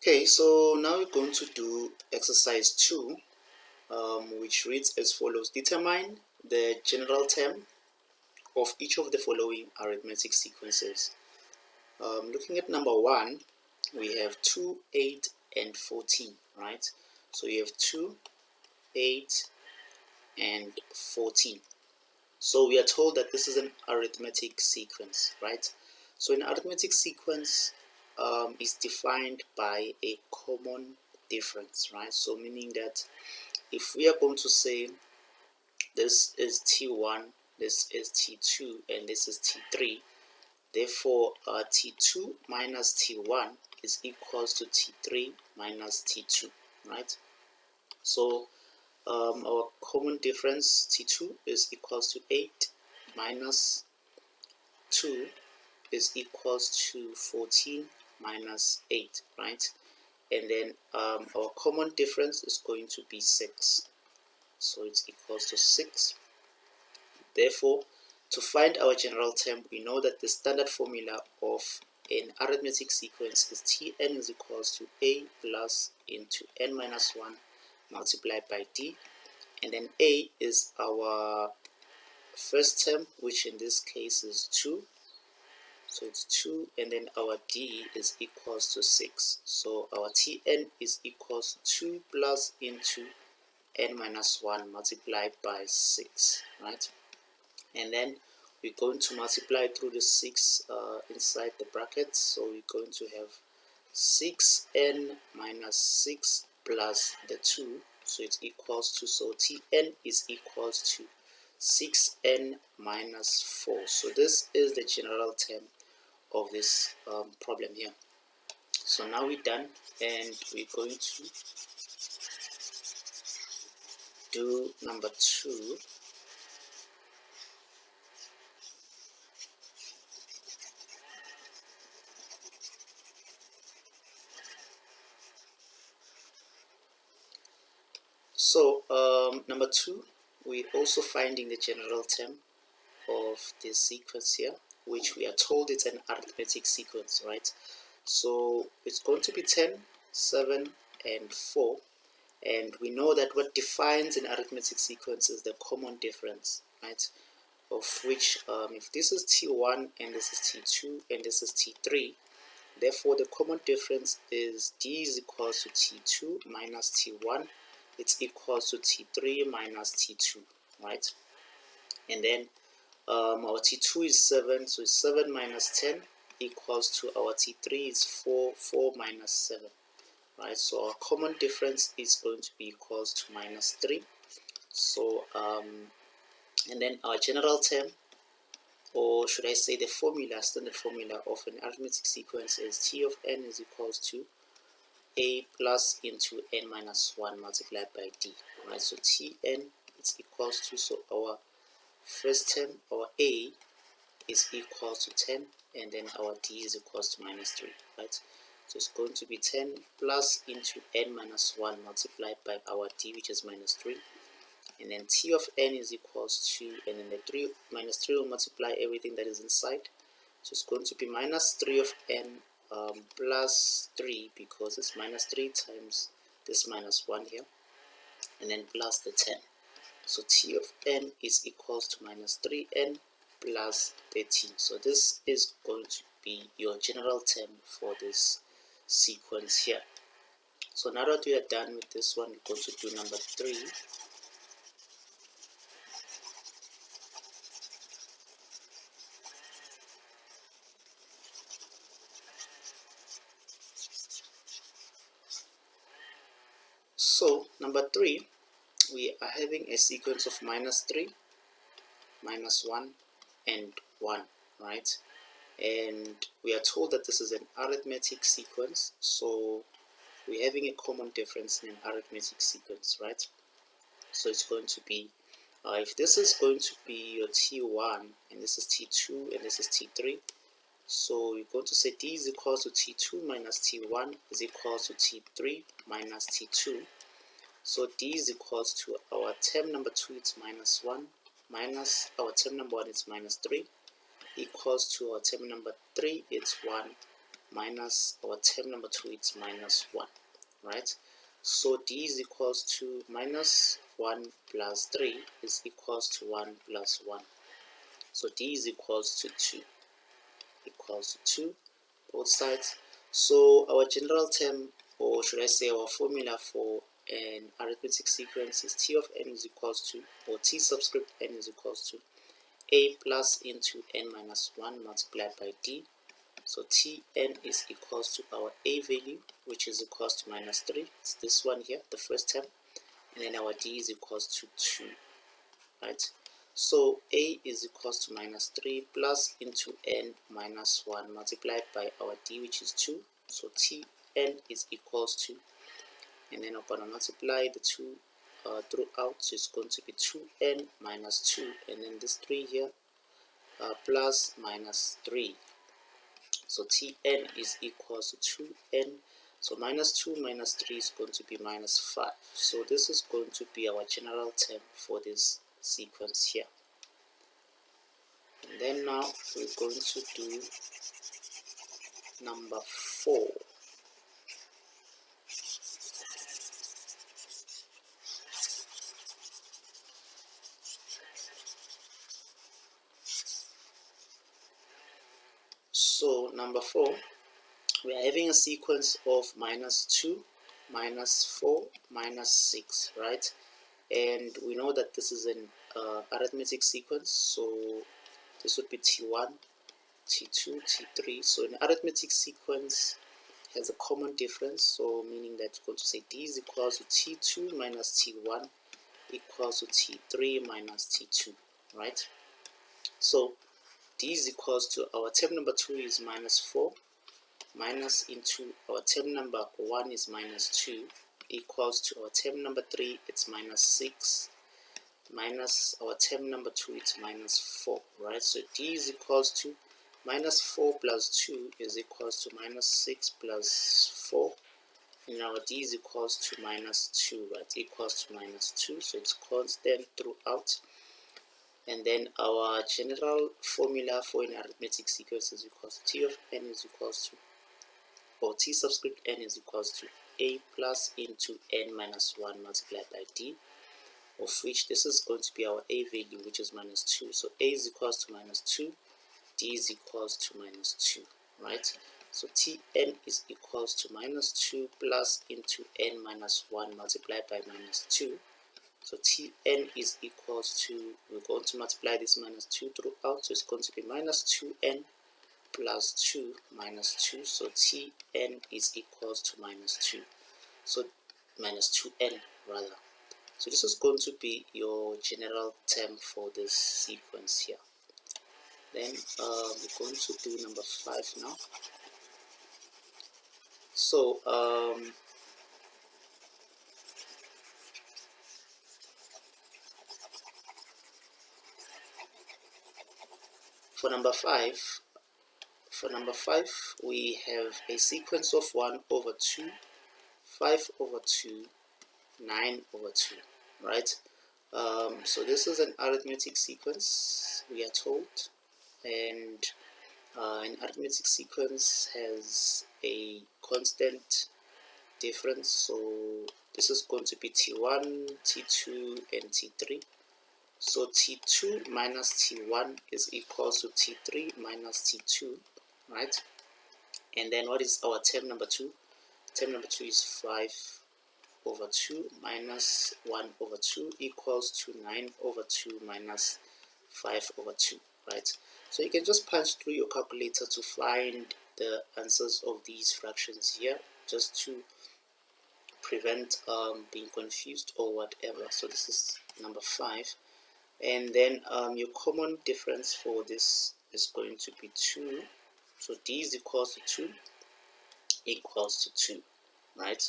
Okay, so now we're going to do exercise 2, which reads as follows. Determine the general term of each of the following arithmetic sequences. Looking at number 1, we have 2, 8, and 14, right? So you have 2, 8, and 14. So we are told that this is an arithmetic sequence, right? So an arithmetic sequence is defined by a common difference, right? So meaning that if we are going to say this is T1, this is T2, and this is T3, therefore T2 minus T1 is equals to T3 minus T2, right? So our common difference T2 is equals to 8 minus 2 is equals to 14 minus 8, right? And then our common difference is going to be 6, so it's equals to 6. Therefore, to find our general term, we know that the standard formula of an arithmetic sequence is Tn is equals to a plus into n minus 1 multiplied by d, and then a is our first term, which in this case is 2, so it's 2, and then our d is equals to 6, so our Tn is equals to 2 plus into n minus 1 multiplied by 6, right? And then we're going to multiply through the 6 inside the brackets, so we're going to have 6n minus 6 plus the 2, so it's equals to, so Tn is equals to 6n minus 4. So this is the general term of this problem here. So now we're done, and we're going to do number 2. So number 2, we're also finding the general term of this sequence here, which we are told it's an arithmetic sequence, right? So it's going to be 10, 7, and 4, and we know that what defines an arithmetic sequence is the common difference, right? Of which if this is T1 and this is T2 and this is T3, therefore the common difference is D is equals to T2 minus T1, it's equals to T3 minus T2, right? And then our T2 is 7, so 7 minus 10 equals to our T3 is 4, 4 minus 7, right? So our common difference is going to be equals to minus 3. So and then our general term, or should I say the formula, standard formula of an arithmetic sequence is T of n is equals to a plus into n minus 1 multiplied by d, right? So Tn is equals to, so our first term, our a is equals to 10, and then our d is equals to minus 3, right? So it's going to be 10 plus into n minus 1 multiplied by our d, which is minus 3, and then T of n is equals to, and then the 3 minus 3 will multiply everything that is inside, so it's going to be minus 3 of n plus 3, because it's minus 3 times this minus 1 here, and then plus the 10. So T of n is equals to minus 3n plus 13. So this is going to be your general term for this sequence here. So now that we are done with this one, we're going to do number 3. So number 3, we are having a sequence of minus 3, minus 1, and 1, right? And we are told that this is an arithmetic sequence, so we're having a common difference in an arithmetic sequence, right? So it's going to be, if this is going to be your T1, and this is T2, and this is T3, so you're going to say D is equals to T2 minus T1 is equals to T3 minus T2. So D is equals to our term number 2, it's minus 1, minus our term number 1 is minus 3, equals to our term number 3, it's 1, minus our term number 2, it's minus 1, right? So d is equals to minus 1 plus 3 is equals to 1 plus 1. So d is equals to 2, both sides. So our general term, or should I say our formula for an arithmetic sequence, is t of n is equals to, or t subscript n is equals to a plus into n minus 1 multiplied by d. So Tn is equals to our a value, which is equals to minus 3. It's this one here, the first term. And then our d is equals to 2, right? So a is equals to minus 3 plus into n minus 1 multiplied by our d, which is 2. So Tn is equals to, and then I'm going to multiply the 2 throughout. So it's going to be 2n minus 2. And then this 3 here plus minus 3. So Tn is equals to 2n. So minus 2 minus 3 is going to be minus 5. So this is going to be our general term for this sequence here. And then now we're going to do number 4. So number 4, we are having a sequence of minus 2, minus 4, minus 6, right? And we know that this is an arithmetic sequence, so this would be T1, T2, T3. So an arithmetic sequence has a common difference, so meaning that we're going to say D is equals to T2 minus T1 equals to T3 minus T2, right? So D is equals to, our term number 2 is minus 4, minus into our term number 1 is minus 2, equals to our term number 3, it's minus 6, minus our term number 2, it's minus 4, right? So D is equals to minus 4 plus 2 is equals to minus 6 plus 4, and our D is equals to minus 2, right? Equals to minus 2, so it's constant throughout. And then our general formula for an arithmetic sequence is equals to T of n is equals to, or T subscript n is equals to a plus into n minus 1 multiplied by d, of which this is going to be our a value, which is minus 2. So a is equals to minus 2, d is equals to minus 2, right? So Tn is equals to minus 2 plus into n minus 1 multiplied by minus 2. So Tn is equals to, we're going to multiply this minus 2 throughout, so it's going to be minus 2n plus 2 minus 2. So Tn is equals to minus 2. So minus 2n rather. So this is going to be your general term for this sequence here. Then we're going to do number 5 now. So for number 5, we have a sequence of 1 over 2, 5 over 2, 9 over 2, right? So this is an arithmetic sequence, we are told, and an arithmetic sequence has a constant difference. So this is going to be T1, T2, and T3. So T2 minus T1 is equals to T3 minus T2, right? And then what is our term number 2? Term number 2 is 5 over 2 minus 1 over 2 equals to 9 over 2 minus 5 over 2, right? So you can just punch through your calculator to find the answers of these fractions here, just to prevent being confused or whatever. So this is number 5. And then your common difference for this is going to be 2. So D is equals to 2 equals to 2, right?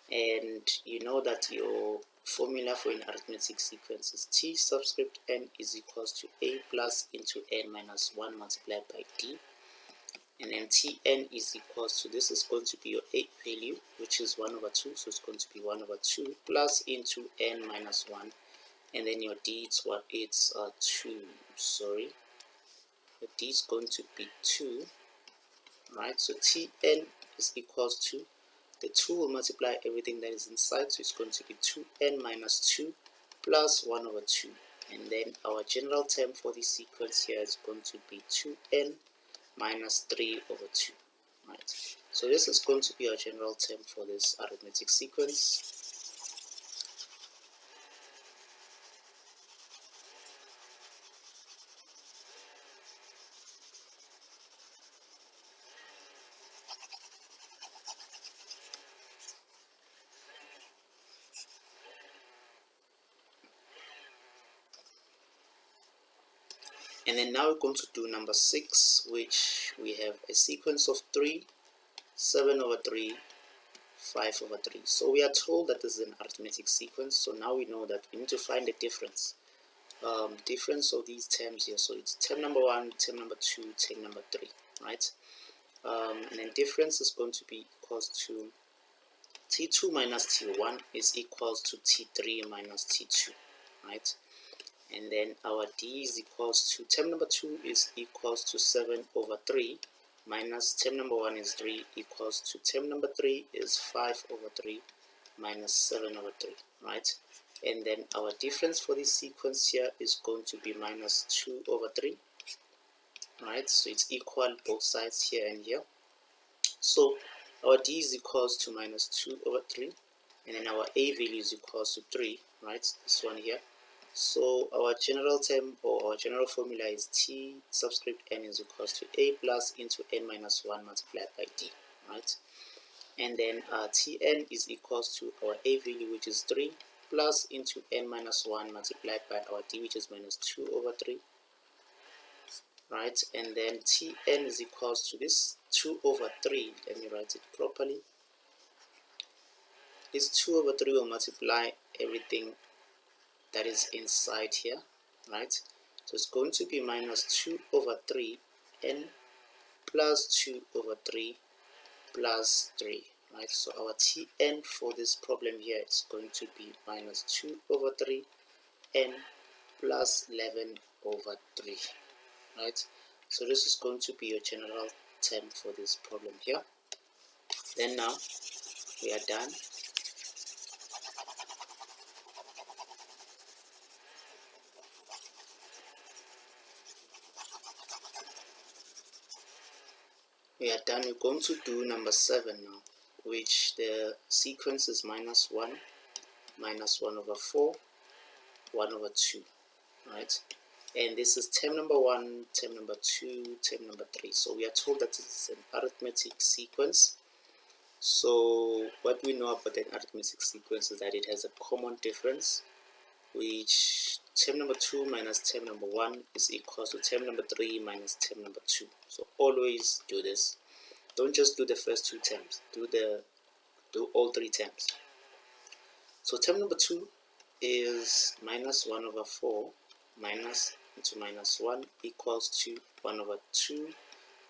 And you know that your formula for an arithmetic sequence is T subscript n is equals to a plus into n minus 1 multiplied by d. And then Tn is equals to, this is going to be your a value, which is 1 over 2. So it's going to be 1 over 2 plus into n minus 1. And then your d, it's what? It's 2. Sorry. Your d is going to be 2 right? So Tn is equals to, the 2 will multiply everything that is inside, so it's going to be 2n minus 2 plus 1 over 2. And then our general term for this sequence here is going to be 2n minus 3 over 2. Right. So this is going to be our general term for this arithmetic sequence. And then now we're going to do number 6, which we have a sequence of 3, 7 over 3, 5 over 3. So we are told that this is an arithmetic sequence, so now we know that we need to find the difference. Difference of these terms here, so it's term number 1, term number 2, term number 3, right? And then difference is going to be equals to T2 minus T1 is equals to T3 minus T2, right? And then our D is equals to, term number 2 is equals to 7 over 3 minus term number 1 is 3 equals to term number 3 is 5 over 3 minus 7 over 3, right? And then our difference for this sequence here is going to be minus 2 over 3, right? So it's equal both sides here and here. So our D is equals to minus 2 over 3, and then our A value is equals to 3, right? This one here. So our general term or our general formula is T subscript n is equals to A plus into n minus 1 multiplied by D, right? And then Tn is equals to our A value, which is 3, plus into n minus 1 multiplied by our D, which is minus 2 over 3, right? And then Tn is equals to this 2 over 3, let me write it properly. This 2 over 3 will multiply everything that is inside here, right? So it's going to be minus 2 over 3 n plus 2 over 3 plus 3, right? So our Tn for this problem here is going to be minus 2 over 3 n plus 11 over 3, right? So this is going to be your general term for this problem here. Then now we are done. We're going to do number 7 now, which the sequence is minus 1 over 4, 1 over 2, right? And this is term number 1, term number 2, term number 3. So we are told that this is an arithmetic sequence. So what we know about an arithmetic sequence is that it has a common difference, which term number 2 minus term number 1 is equal to term number 3 minus term number 2. So always do this. Don't just do the first 2 terms. Do all 3 terms. So term number 2 is minus 1 over 4 minus into minus 1 equals to 1 over 2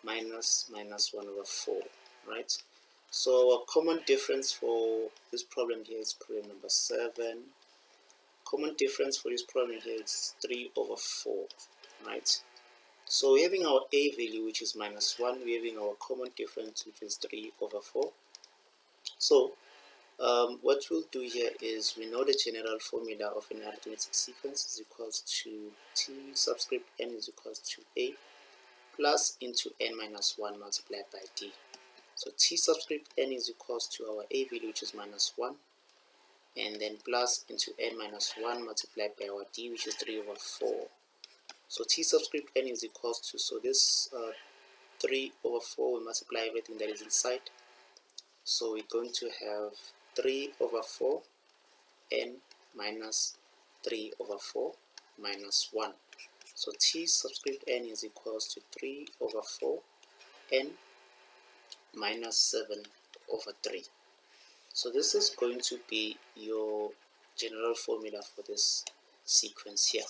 minus 1 over 4, right? So our common difference for this problem here is problem number 7. Common difference for this problem here is 3 over 4, right? So we're having our A value, which is minus 1. We're having our common difference, which is 3 over 4. So what we'll do here is, we know the general formula of an arithmetic sequence is equals to T subscript n is equals to A plus into n minus 1 multiplied by D. So T subscript n is equals to our A value, which is minus 1, and then plus into n minus 1 multiplied by our D, which is 3 over 4. So T subscript n is equals to, so this 3 over 4 will multiply everything that is inside. So we're going to have 3 over 4 n minus 3 over 4 minus 1. So T subscript n is equals to 3 over 4 n minus 7 over 3. So this is going to be your general formula for this sequence here.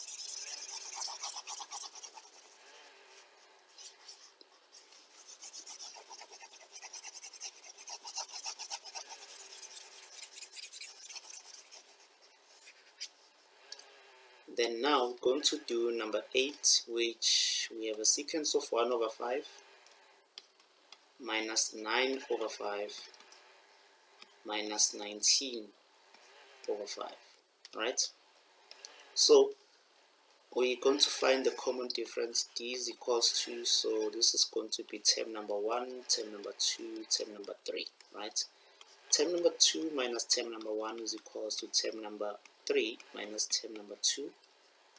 Then now we're going to do number 8, which we have a sequence of 1 over 5 minus 9 over 5 minus 19 over 5, right? So we're going to find the common difference. D is equals to, so this is going to be term number 1, term number 2, term number 3, right? Term number 2 minus term number 1 is equals to term number 3 minus term number 2,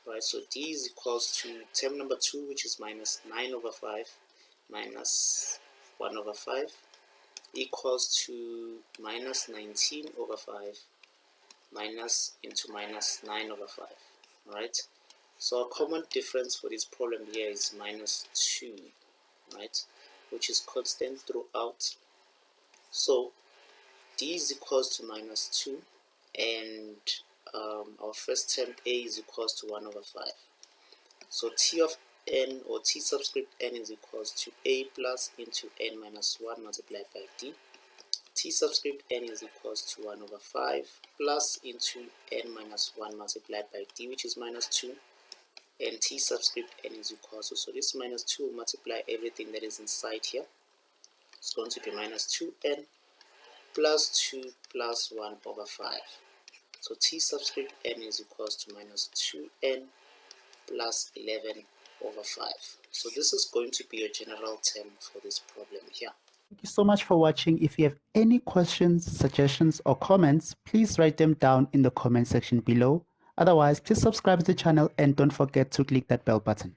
right? So D is equals to term number 2, which is minus 9 over 5 minus 1 over 5, equals to minus 19 over 5 minus into minus 9 over 5, right? So a common difference for this problem here is minus 2, right, which is constant throughout. So D is equals to minus 2, and our first term A is equals to 1 over 5. So T of n, or T subscript n, is equals to A plus into n minus 1 multiplied by D. T subscript n is equals to 1 over 5 plus into n minus 1 multiplied by D, which is minus 2. And T subscript n is equals to, so this minus 2 will multiply everything that is inside here. It's going to be minus 2n plus 2 plus 1 over 5. So T subscript n is equals to minus 2n plus 11 over 5. So this is going to be a general term for this problem here. Thank you so much for watching. If you have any questions, suggestions, or comments, please write them down in the comment section below. Otherwise, please subscribe to the channel and don't forget to click that bell button.